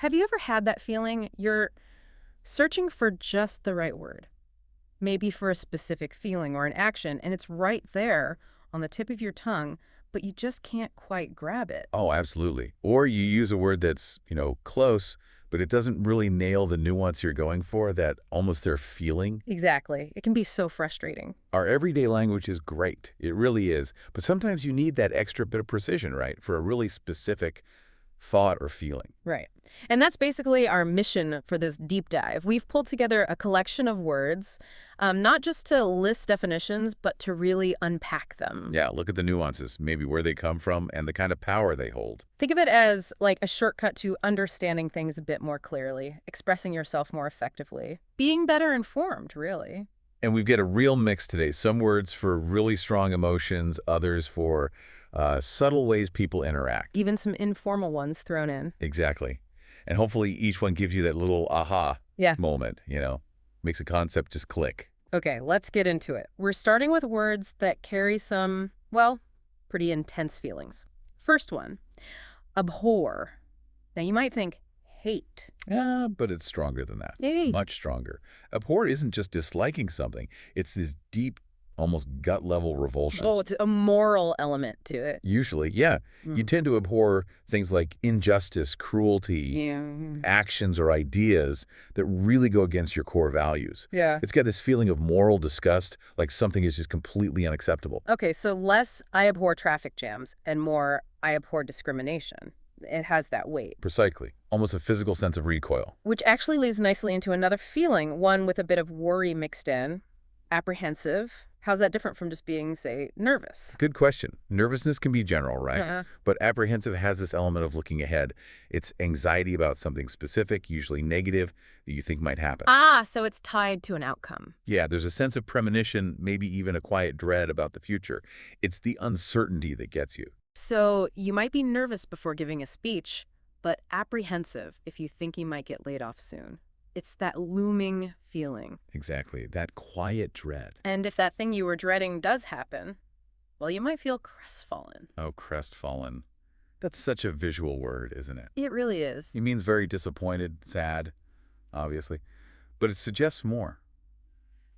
Have you ever had that feeling you're searching for just the right word? Maybe for a specific feeling or an action, and it's right there on the tip of your tongue, but you just can't quite grab it. Oh, absolutely. Or you use a word that's, close, but it doesn't really nail the nuance you're going for, that almost they're feeling. Exactly. It can be so frustrating. Our everyday language is great. It really is. But sometimes you need that extra bit of precision, right, for a really specific thought or feeling. Right. And that's basically our mission for this deep dive. We've pulled together a collection of words, not just to list definitions, but to really unpack them. Yeah, look at the nuances, maybe where they come from and the kind of power they hold. Think of it as like a shortcut to understanding things a bit more clearly, expressing yourself more effectively, being better informed, really. And we've got a real mix today. Some words for really strong emotions, others for subtle ways people interact. Even some informal ones thrown in. Exactly. And hopefully each one gives you that little aha moment, makes a concept just click. Okay, let's get into it. We're starting with words that carry some, well, pretty intense feelings. First one, abhor. Now you might think hate. Yeah, but it's stronger than that. Maybe. Much stronger. Abhor isn't just disliking something. It's this deep, almost gut-level revulsion. Oh, it's a moral element to it. Usually, yeah. You tend to abhor things like injustice, cruelty, Yeah. actions or ideas that really go against your core values. Yeah. It's got this feeling of moral disgust, like something is just completely unacceptable. Okay, so less I abhor traffic jams and more I abhor discrimination. It has that weight. Precisely. Almost a physical sense of recoil. Which actually leads nicely into another feeling, one with a bit of worry mixed in, apprehensive. How's that different from just being, say, nervous? Good question. Nervousness can be general, right? Uh-huh. But apprehensive has this element of looking ahead. It's anxiety about something specific, usually negative, that you think might happen. Ah, so it's tied to an outcome. Yeah, there's a sense of premonition, maybe even a quiet dread about the future. It's the uncertainty that gets you. So you might be nervous before giving a speech, but apprehensive if you think you might get laid off soon. It's that looming feeling. Exactly, that quiet dread. And if that thing you were dreading does happen, well, you might feel crestfallen. Oh, crestfallen. That's such a visual word, isn't it? It really is. It means very disappointed, sad, obviously. But it suggests more.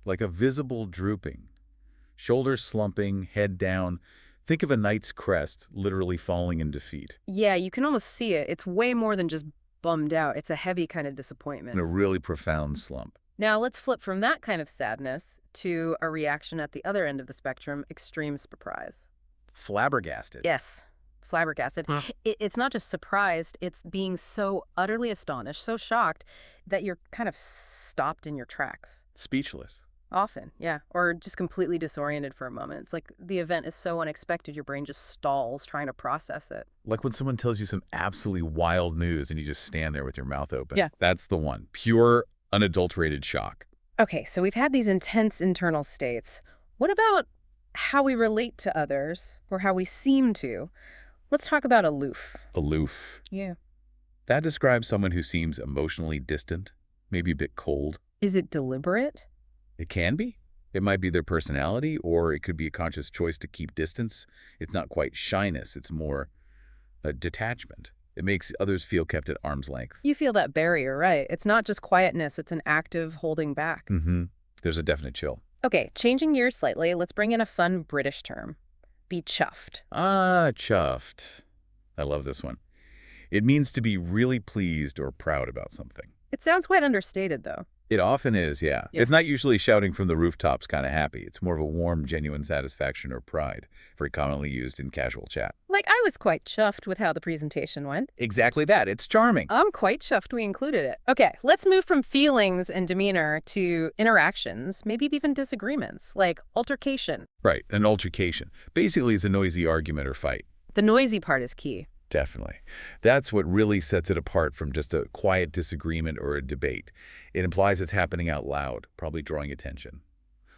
Like a visible drooping. Shoulders slumping, head down. Think of a knight's crest literally falling in defeat. Yeah, you can almost see it. It's way more than just bummed out. It's a heavy kind of disappointment. In a really profound slump. Now let's flip from that kind of sadness to a reaction at the other end of the spectrum, extreme surprise. Flabbergasted. Yes, flabbergasted. Huh. It's not just surprised, it's being so utterly astonished, so shocked that you're kind of stopped in your tracks. Speechless. Often, yeah. Or just completely disoriented for a moment. It's like the event is so unexpected, your brain just stalls trying to process it. Like when someone tells you some absolutely wild news and you just stand there with your mouth open. Yeah. That's the one. Pure, unadulterated shock. Okay, so we've had these intense internal states. What about how we relate to others, or how we seem to? Let's talk about aloof. Aloof. Yeah. That describes someone who seems emotionally distant, maybe a bit cold. Is it deliberate? It can be. It might be their personality, or it could be a conscious choice to keep distance. It's not quite shyness. It's more a detachment. It makes others feel kept at arm's length. You feel that barrier, right? It's not just quietness, it's an active holding back. Mm-hmm. There's a definite chill. Okay, changing gears slightly, let's bring in a fun British term. Be chuffed. Ah, chuffed. I love this one. It means to be really pleased or proud about something. It sounds quite understated, though. It often is, yeah. Yeah. It's not usually shouting from the rooftops kind of happy. It's more of a warm, genuine satisfaction or pride, very commonly used in casual chat. Like, I was quite chuffed with how the presentation went. Exactly that. It's charming. I'm quite chuffed we included it. Okay, let's move from feelings and demeanor to interactions, maybe even disagreements, like altercation. Right, an altercation. Basically, it's a noisy argument or fight. The noisy part is key. Definitely. That's what really sets it apart from just a quiet disagreement or a debate. It implies it's happening out loud, probably drawing attention.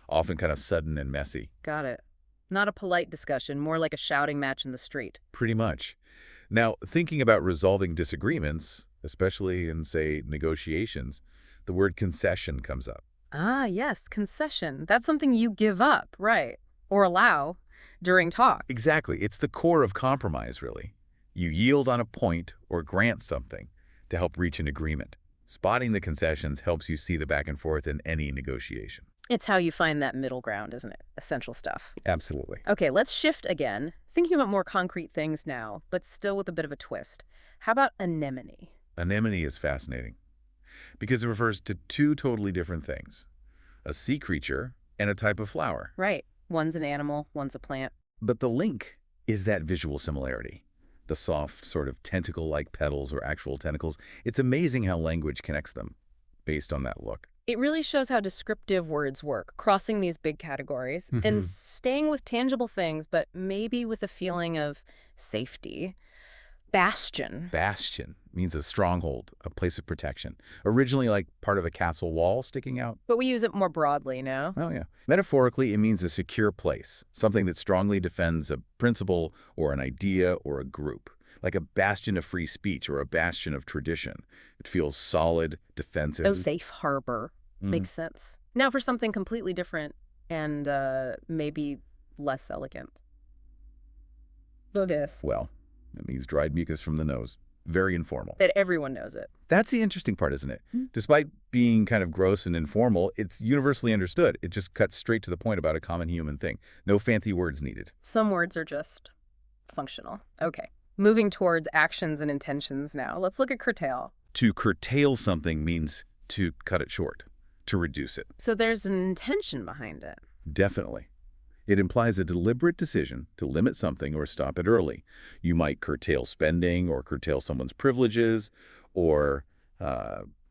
Often kind of sudden and messy. Got it. Not a polite discussion, more like a shouting match in the street. Pretty much. Now, thinking about resolving disagreements, especially in, say, negotiations, the word concession comes up. Ah, yes, concession. That's something you give up, right? Or allow during talk. Exactly. It's the core of compromise, really. You yield on a point or grant something. to help reach an agreement. Spotting the concessions helps you see the back and forth in any negotiation. It's how you find that middle ground, isn't it? Essential stuff. Absolutely. Okay, let's shift again, thinking about more concrete things now, but still with a bit of a twist. How about anemone? Anemone is fascinating because it refers to two totally different things, a sea creature and a type of flower. Right. One's an animal, one's a plant. But the link is that visual similarity. The soft, sort of tentacle-like petals or actual tentacles. It's amazing how language connects them based on that look. It really shows how descriptive words work, crossing these big categories and staying with tangible things, but maybe with a feeling of safety. Bastion. Bastion means a stronghold, a place of protection. Originally like part of a castle wall sticking out. But we use it more broadly now. Oh, yeah. Metaphorically, it means a secure place, something that strongly defends a principle or an idea or a group, like a bastion of free speech or a bastion of tradition. It feels solid, defensive. A safe harbor. Makes sense. Now for something completely different and maybe less elegant. Look at this. Well, it means dried mucus from the nose. Very informal. That everyone knows it. That's the interesting part, isn't it? Despite being kind of gross and informal, it's universally understood. It just cuts straight to the point about a common human thing. No fancy words needed. Some words are just functional. Okay. Moving towards actions and intentions now. Let's look at curtail. To curtail something means to cut it short, to reduce it. So there's an intention behind it. Definitely. It implies a deliberate decision to limit something or stop it early. You might curtail spending or curtail someone's privileges or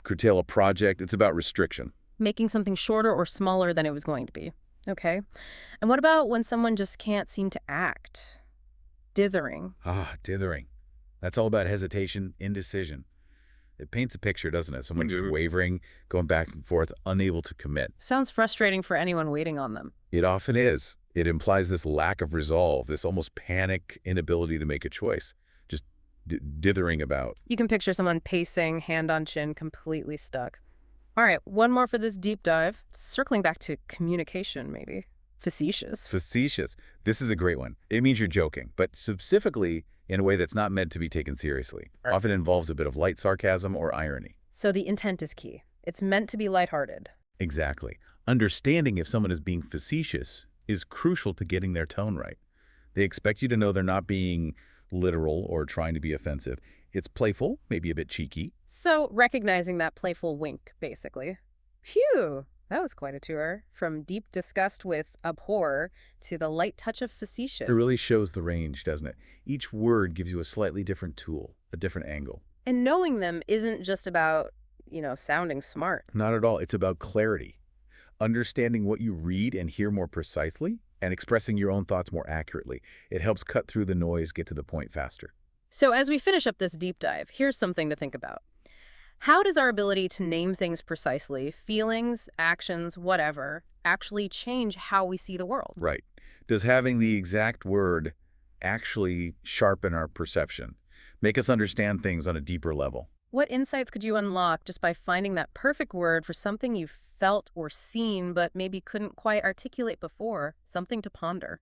curtail a project. It's about restriction. Making something shorter or smaller than it was going to be. Okay. And what about when someone just can't seem to act? Dithering. Dithering. That's all about hesitation, indecision. It paints a picture, doesn't it? Someone just wavering, going back and forth, unable to commit. Sounds frustrating for anyone waiting on them. It often is. It implies this lack of resolve, this almost panic inability to make a choice, just dithering about. You can picture someone pacing, hand on chin, completely stuck. All right, one more for this deep dive. Circling back to communication, maybe. Facetious. Facetious. This is a great one. It means you're joking, but specifically in a way that's not meant to be taken seriously. Often involves a bit of light sarcasm or irony. So the intent is key. It's meant to be lighthearted. Exactly. Understanding if someone is being facetious is crucial to getting their tone right. They expect you to know they're not being literal or trying to be offensive. It's playful, maybe a bit cheeky. So recognizing that playful wink, basically. Phew, that was quite a tour. From deep disgust with abhor to the light touch of facetious. It really shows the range, doesn't it? Each word gives you a slightly different tool, a different angle. And knowing them isn't just about, sounding smart. Not at all. It's about clarity. Understanding what you read and hear more precisely and expressing your own thoughts more accurately. It helps cut through the noise, get to the point faster. So as we finish up this deep dive, here's something to think about. How does our ability to name things precisely, feelings, actions, whatever, actually change how we see the world? Right. Does having the exact word actually sharpen our perception, make us understand things on a deeper level? What insights could you unlock just by finding that perfect word for something you've felt or seen but maybe couldn't quite articulate before? Something to ponder.